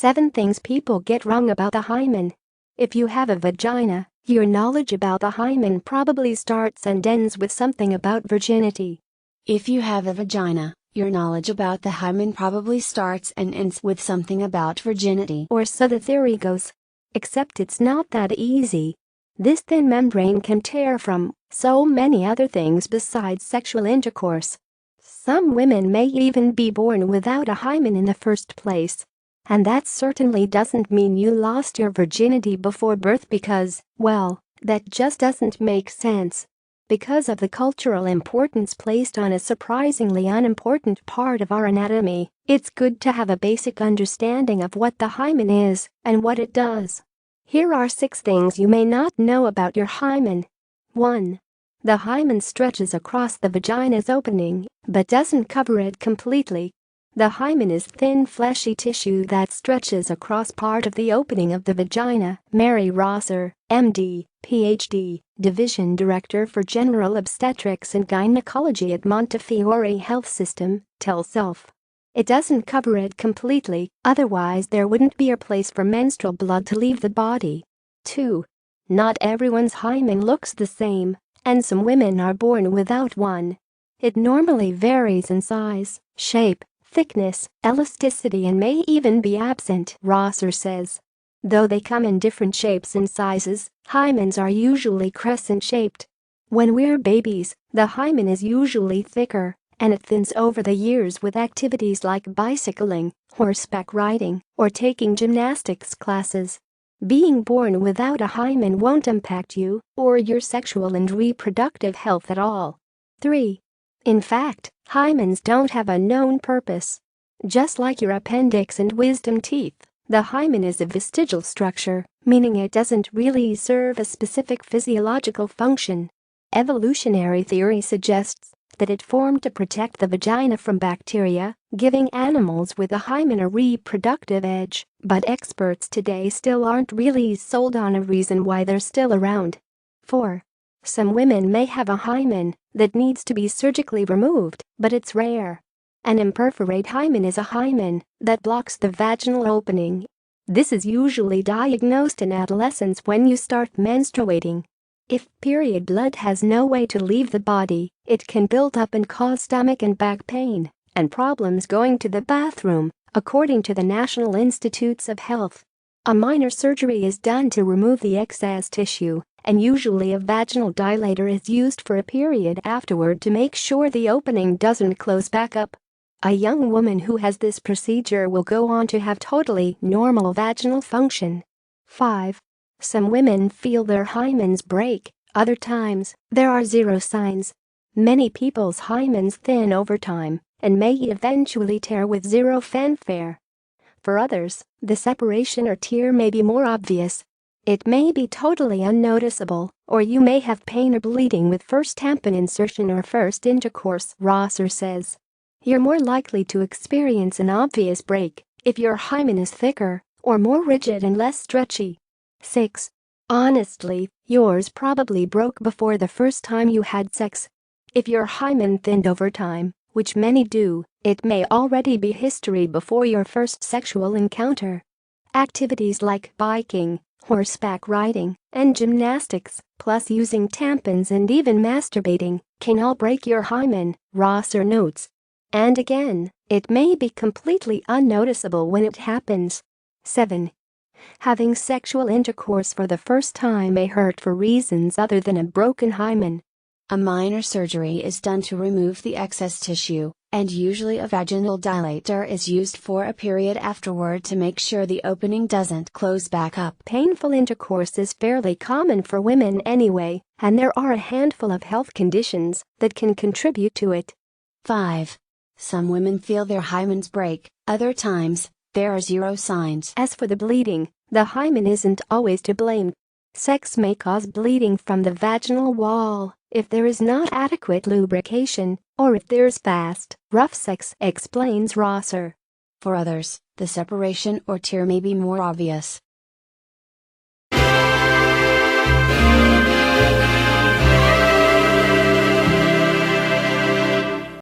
7 things people get wrong about the hymen. If you have a vagina, your knowledge about the hymen probably starts and ends with something about virginity. If you have a vagina, your knowledge about the hymen probably starts and ends with something about virginity. Or so the theory goes. Except it's not that easy. This thin membrane can tear from so many other things besides sexual intercourse. Some women may even be born without a hymen in the first place. And that certainly doesn't mean you lost your virginity before birth because, well, that just doesn't make sense. Because of the cultural importance placed on a surprisingly unimportant part of our anatomy, it's good to have a basic understanding of what the hymen is and what it does. Here are 6 things you may not know about your hymen. 1. The hymen stretches across the vagina's opening, but doesn't cover it completely. The hymen is thin fleshy tissue that stretches across part of the opening of the vagina. Mary Rosser, MD, PhD, Division Director for General Obstetrics and Gynecology at Montefiore Health System, tells Self. It doesn't cover it completely, otherwise there wouldn't be a place for menstrual blood to leave the body. 2. Not everyone's hymen looks the same, and some women are born without one. It normally varies in size, shape, thickness, elasticity and may even be absent, Rosser says. Though they come in different shapes and sizes, hymens are usually crescent-shaped. When we're babies, the hymen is usually thicker, and it thins over the years with activities like bicycling, horseback riding, or taking gymnastics classes. Being born without a hymen won't impact you or your sexual and reproductive health at all. 3. In fact, hymens don't have a known purpose. Just like your appendix and wisdom teeth, the hymen is a vestigial structure, meaning it doesn't really serve a specific physiological function. Evolutionary theory suggests that it formed to protect the vagina from bacteria, giving animals with a hymen a reproductive edge, but experts today still aren't really sold on a reason why they're still around. 4. Some women may have a hymen that needs to be surgically removed, but it's rare. An imperforate hymen is a hymen that blocks the vaginal opening. This is usually diagnosed in adolescence when you start menstruating. If period blood has no way to leave the body, it can build up and cause stomach and back pain and problems going to the bathroom, according to the National Institutes of Health. A minor surgery is done to remove the excess tissue, and usually a vaginal dilator is used for a period afterward to make sure the opening doesn't close back up. A young woman who has this procedure will go on to have totally normal vaginal function. 5. Some women feel their hymens break, other times, there are 0 signs. Many people's hymens thin over time and may eventually tear with 0 fanfare. For others, the separation or tear may be more obvious. It may be totally unnoticeable, or you may have pain or bleeding with first tampon insertion or first intercourse, Rosser says. You're more likely to experience an obvious break if your hymen is thicker or more rigid and less stretchy. 6. Honestly, yours probably broke before the first time you had sex. If your hymen thinned over time, which many do, it may already be history before your first sexual encounter. Activities like biking, horseback riding, and gymnastics, plus using tampons and even masturbating, can all break your hymen, Rosser notes. And again, it may be completely unnoticeable when it happens. 7. Having sexual intercourse for the first time may hurt for reasons other than a broken hymen. A minor surgery is done to remove the excess tissue, and usually a vaginal dilator is used for a period afterward to make sure the opening doesn't close back up. Painful intercourse is fairly common for women anyway, and there are a handful of health conditions that can contribute to it. 5. Some women feel their hymens break, other times, there are 0 signs. As for the bleeding, the hymen isn't always to blame. Sex may cause bleeding from the vaginal wall if there is not adequate lubrication or if there's fast, rough sex, explains Rosser. For others, the separation or tear may be more obvious,